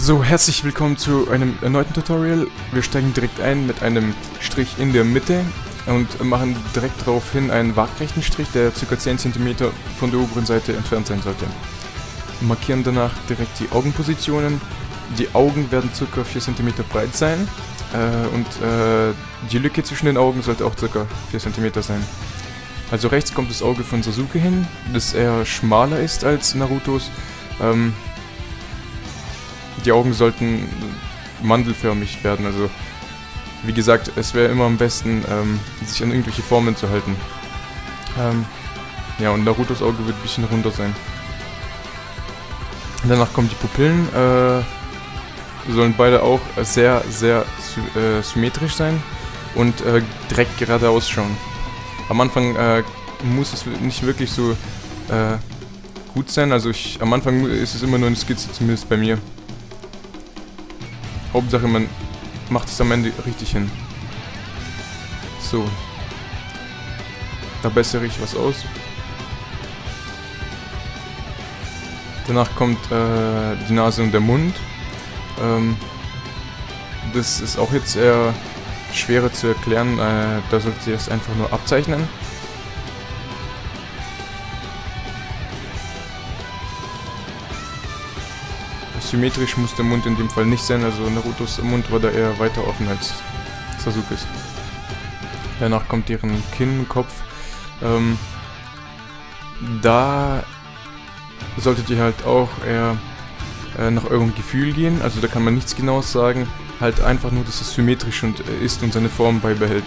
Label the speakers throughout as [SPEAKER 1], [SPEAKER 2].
[SPEAKER 1] So, herzlich willkommen zu einem erneuten Tutorial. Wir steigen direkt ein mit einem Strich in der Mitte und machen direkt daraufhin einen waagrechten Strich, der ca. 10 cm von der oberen Seite entfernt sein sollte. Markieren danach direkt die Augenpositionen. Die Augen werden ca. 4 cm breit sein und die Lücke zwischen den Augen sollte auch ca. 4 cm sein. Also rechts kommt das Auge von Sasuke hin, das eher schmaler ist als Narutos. Die Augen sollten mandelförmig werden, also wie gesagt, es wäre immer am besten, sich an irgendwelche Formen zu halten. Ja, und Narutos Auge wird ein bisschen runder sein. Danach kommen die Pupillen, sollen beide auch sehr symmetrisch sein und direkt geradeaus schauen. Am Anfang muss es nicht wirklich so gut sein, also am Anfang ist es immer nur eine Skizze, zumindest bei mir. Hauptsache, man macht es am Ende richtig hin. So. Da bessere ich was aus. Danach kommt die Nase und der Mund. Das ist auch jetzt eher schwerer zu erklären. Da solltet ihr es einfach nur abzeichnen. Symmetrisch muss der Mund in dem Fall nicht sein, also Narutos Mund war da eher weiter offen als Sasukes. Danach kommt deren Kinn, Kopf. Da solltet ihr halt auch eher nach eurem Gefühl gehen, also da kann man nichts Genaues sagen, halt einfach nur, dass es symmetrisch ist und seine Form beibehält.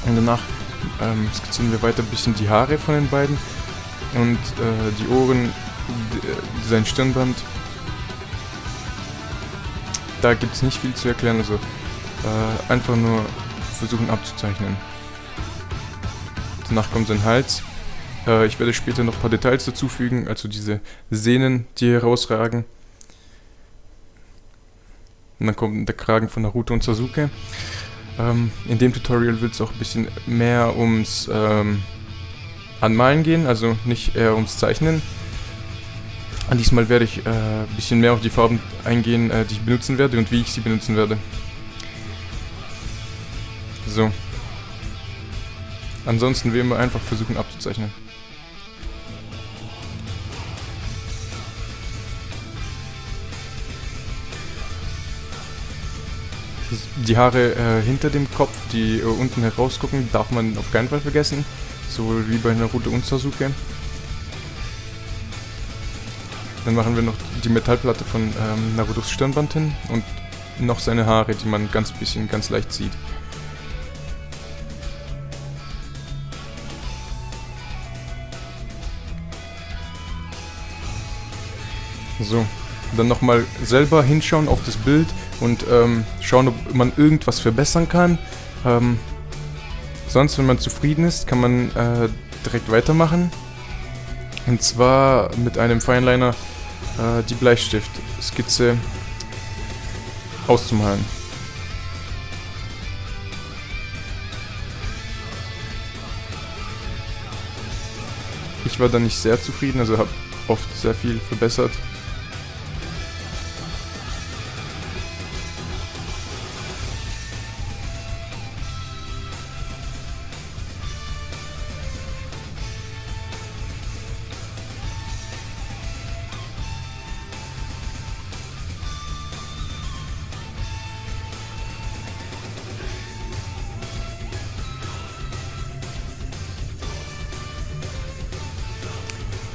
[SPEAKER 1] Und danach skizzieren wir weiter ein bisschen die Haare von den beiden und die Ohren, sein Stirnband. Da gibt es nicht viel zu erklären, also einfach nur versuchen abzuzeichnen. Danach kommt sein Hals. Ich werde später noch ein paar Details dazufügen, also diese Sehnen, die herausragen. Und dann kommt der Kragen von Naruto und Sasuke. In dem Tutorial wird es auch ein bisschen mehr ums Anmalen gehen, also nicht eher ums Zeichnen. Diesmal werde ich ein bisschen mehr auf die Farben eingehen, die ich benutzen werde und wie ich sie benutzen werde. So. Ansonsten wie immer einfach versuchen abzuzeichnen. Die Haare hinter dem Kopf, die unten herausgucken, darf man auf keinen Fall vergessen. So wie bei Naruto und Sasuke. Dann machen wir noch die Metallplatte von Narutos Stirnband hin und noch seine Haare, die man ganz leicht sieht. So, dann nochmal selber hinschauen auf das Bild und schauen, ob man irgendwas verbessern kann. Sonst, wenn man zufrieden ist, kann man direkt weitermachen. Und zwar mit einem Fineliner die Bleistiftskizze auszumalen. Ich war da nicht sehr zufrieden, also habe oft sehr viel verbessert.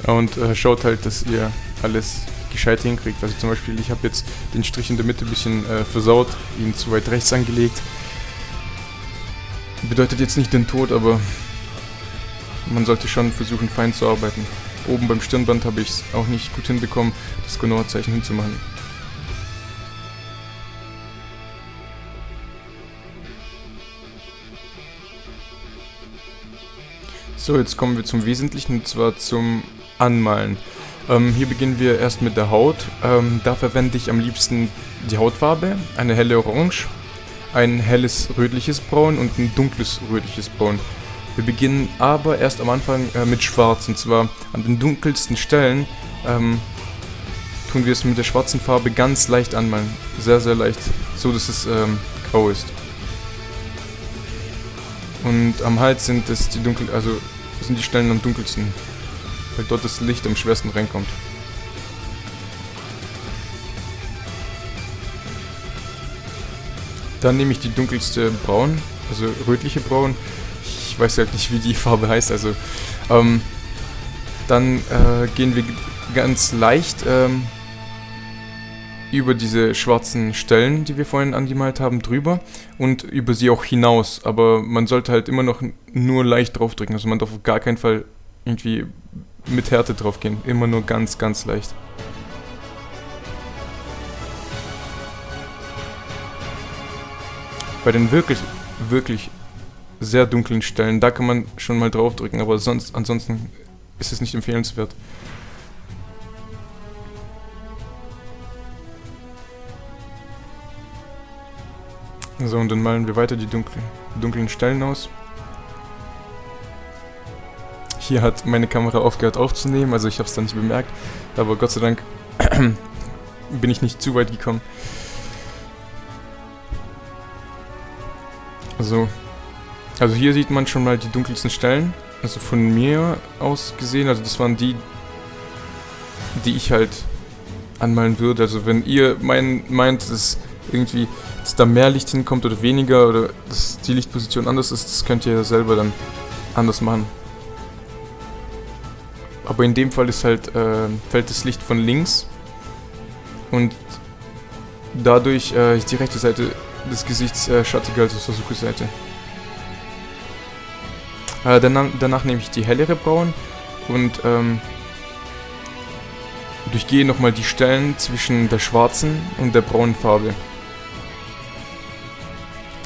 [SPEAKER 1] Und schaut halt, dass ihr alles gescheit hinkriegt. Also zum Beispiel, ich habe jetzt den Strich in der Mitte ein bisschen versaut, ihn zu weit rechts angelegt. Bedeutet jetzt nicht den Tod, aber man sollte schon versuchen, fein zu arbeiten. Oben beim Stirnband habe ich es auch nicht gut hinbekommen, das genaue Zeichen hinzumachen. So, jetzt kommen wir zum Wesentlichen, und zwar zum Anmalen. Hier beginnen wir erst mit der Haut. Da verwende ich am liebsten die Hautfarbe, eine helle Orange, ein helles rötliches Braun und ein dunkles rötliches Braun. Wir beginnen aber erst am Anfang mit Schwarz, und zwar an den dunkelsten Stellen tun wir es mit der schwarzen Farbe ganz leicht anmalen. Sehr, sehr leicht, so dass es grau ist. Und am Hals sind es die sind die Stellen am dunkelsten, weil dort das Licht am schwersten reinkommt. Dann nehme ich die dunkelste Braun, also rötliche Braun. Ich weiß halt nicht, wie die Farbe heißt, also dann gehen wir ganz leicht über diese schwarzen Stellen, die wir vorhin angemalt haben, drüber und über sie auch hinaus. Aber man sollte halt immer noch nur leicht draufdrücken. Also man darf auf gar keinen Fall irgendwie mit Härte drauf gehen. Immer nur ganz, ganz leicht. Bei den wirklich, wirklich sehr dunklen Stellen, da kann man schon mal draufdrücken, aber ansonsten ist es nicht empfehlenswert. So, und dann malen wir weiter die dunklen Stellen aus. Hier hat meine Kamera aufgehört aufzunehmen, also ich habe es dann nicht bemerkt, aber Gott sei Dank bin ich nicht zu weit gekommen. So, also hier sieht man schon mal die dunkelsten Stellen, also von mir aus gesehen, also das waren die ich halt anmalen würde. Also wenn ihr meint, dass da mehr Licht hinkommt oder weniger oder dass die Lichtposition anders ist, das könnt ihr selber dann anders machen. Aber in dem Fall ist halt, fällt das Licht von links und dadurch ist die rechte Seite des Gesichts schattiger als die Sasuke-Seite. Danach nehme ich die hellere Braun und durchgehe nochmal die Stellen zwischen der schwarzen und der braunen Farbe.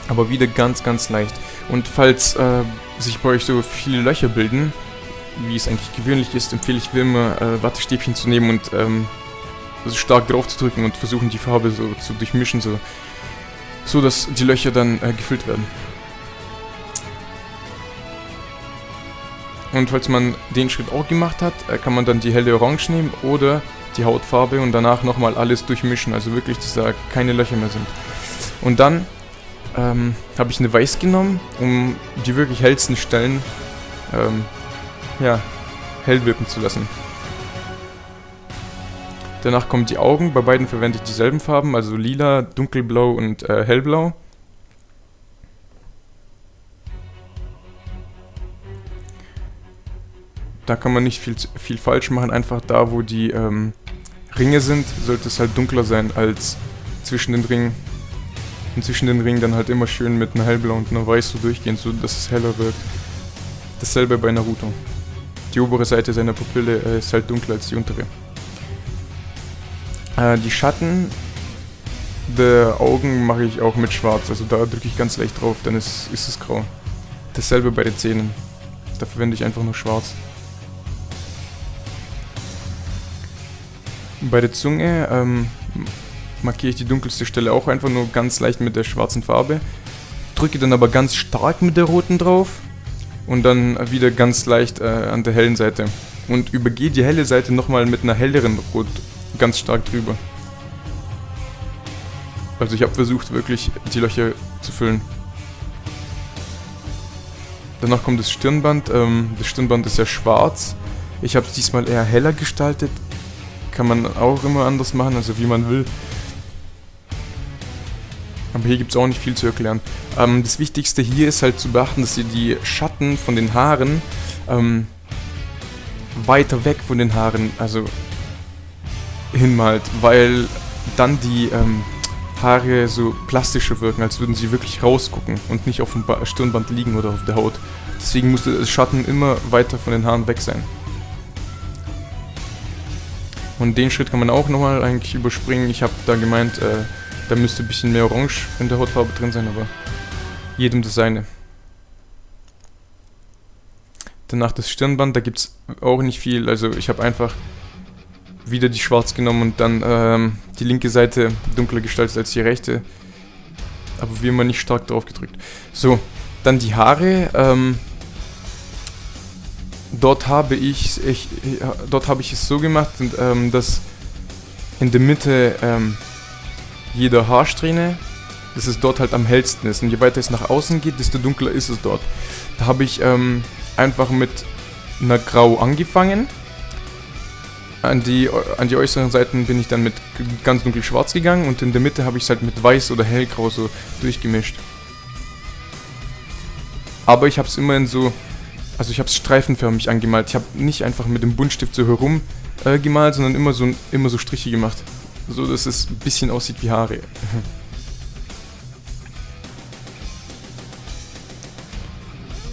[SPEAKER 1] Aber wieder ganz, ganz leicht. Und falls sich bei euch so viele Löcher bilden, wie es eigentlich gewöhnlich ist, empfehle ich wie immer Wattestäbchen zu nehmen und so stark drauf zu drücken und versuchen die Farbe so zu durchmischen, so dass die Löcher dann gefüllt werden. Und falls man den Schritt auch gemacht hat, kann man dann die helle Orange nehmen oder die Hautfarbe und danach nochmal alles durchmischen, also wirklich, dass da keine Löcher mehr sind. Und dann habe ich eine Weiß genommen, um die wirklich hellsten Stellen hell wirken zu lassen. Danach kommen die Augen, bei beiden verwende ich dieselben Farben, also lila, dunkelblau und hellblau. Da kann man nicht viel falsch machen, einfach da, wo die Ringe sind, sollte es halt dunkler sein als zwischen den Ringen. Und zwischen den Ringen dann halt immer schön mit einer hellblau und einer weiß so durchgehen, so dass es heller wirkt. Dasselbe bei Naruto. Die obere Seite seiner Pupille ist halt dunkler als die untere. Die Schatten der Augen mache ich auch mit schwarz, also da drücke ich ganz leicht drauf, dann ist es grau. Dasselbe bei den Zähnen. Da verwende ich einfach nur schwarz. Bei der Zunge markiere ich die dunkelste Stelle auch einfach nur ganz leicht mit der schwarzen Farbe. Drücke dann aber ganz stark mit der roten drauf und dann wieder ganz leicht an der hellen Seite. Und übergehe die helle Seite nochmal mit einer helleren Rot ganz stark drüber. Also ich habe versucht wirklich die Löcher zu füllen. Danach kommt das Stirnband. Das Stirnband ist ja schwarz. Ich habe es diesmal eher heller gestaltet. Kann man auch immer anders machen, also wie man will. Aber hier gibt es auch nicht viel zu erklären. Das Wichtigste hier ist halt zu beachten, dass ihr die Schatten von den Haaren weiter weg von den Haaren, also hinmalt, weil dann die Haare so plastischer wirken, als würden sie wirklich rausgucken und nicht auf dem Stirnband liegen oder auf der Haut. Deswegen muss der Schatten immer weiter von den Haaren weg sein. Und den Schritt kann man auch nochmal eigentlich überspringen. Ich habe da gemeint, da müsste ein bisschen mehr Orange in der Hautfarbe drin sein, aber jedem das seine. Danach das Stirnband, da gibt es auch nicht viel. Also ich habe einfach wieder die schwarz genommen und dann die linke Seite dunkler gestaltet als die rechte. Aber wie immer nicht stark drauf gedrückt. So, dann die Haare. Dort habe ich es so gemacht, dass in der Mitte jeder Haarsträhne, dass es dort halt am hellsten ist. Und je weiter es nach außen geht, desto dunkler ist es dort. Da habe ich einfach mit einer Grau angefangen. An die äußeren Seiten bin ich dann mit ganz dunkel schwarz gegangen und in der Mitte habe ich es halt mit weiß oder hellgrau so durchgemischt. Aber ich habe es immerhin so, also ich habe es streifenförmig angemalt. Ich habe nicht einfach mit dem Buntstift so herum gemalt, sondern immer so Striche gemacht. So dass es ein bisschen aussieht wie Haare.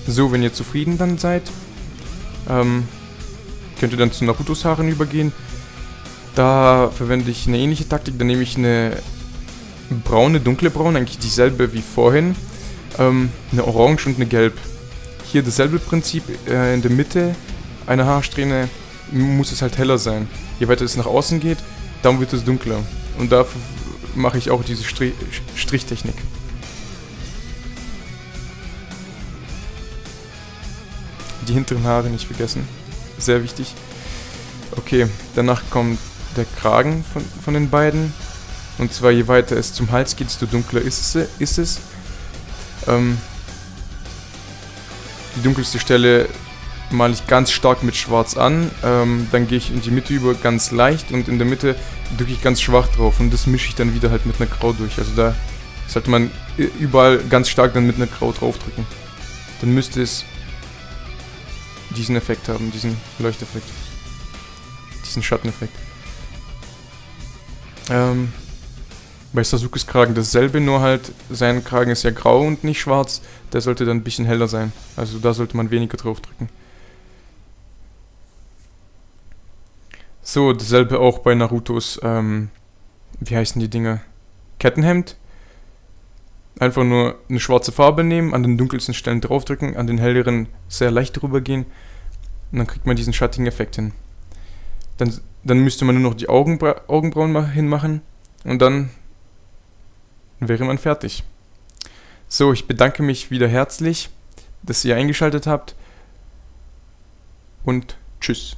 [SPEAKER 1] So, wenn ihr zufrieden dann seid, könnt ihr dann zu Narutos Haaren übergehen. Da verwende ich eine ähnliche Taktik. Da nehme ich eine braune, dunkle Braun, eigentlich dieselbe wie vorhin. Eine Orange und eine Gelb. Hier dasselbe Prinzip, in der Mitte einer Haarsträhne muss es halt heller sein. Je weiter es nach außen geht, dann wird es dunkler. Und dafür mache ich auch diese Strichtechnik. Die hinteren Haare nicht vergessen. Sehr wichtig. Okay, danach kommt der Kragen von den beiden. Und zwar je weiter es zum Hals geht, desto dunkler ist es. Die dunkelste Stelle male ich ganz stark mit Schwarz an. Dann gehe ich in die Mitte über ganz leicht und in der Mitte drücke ich ganz schwach drauf. Und das mische ich dann wieder halt mit einer Grau durch. Also da sollte man überall ganz stark dann mit einer Grau drauf drücken. Dann müsste es diesen Effekt haben, diesen Leuchteffekt. Diesen Schatteneffekt. Bei Sasukes Kragen dasselbe, nur halt sein Kragen ist ja grau und nicht schwarz. Der sollte dann ein bisschen heller sein. Also da sollte man weniger drauf drücken. So, dasselbe auch bei Narutos, wie heißen die Dinger? Kettenhemd. Einfach nur eine schwarze Farbe nehmen, an den dunkelsten Stellen draufdrücken, an den helleren sehr leicht drüber gehen und dann kriegt man diesen schattigen Effekt hin. Dann müsste man nur noch die Augenbrauen hinmachen und dann wäre man fertig. So, ich bedanke mich wieder herzlich, dass ihr eingeschaltet habt und tschüss.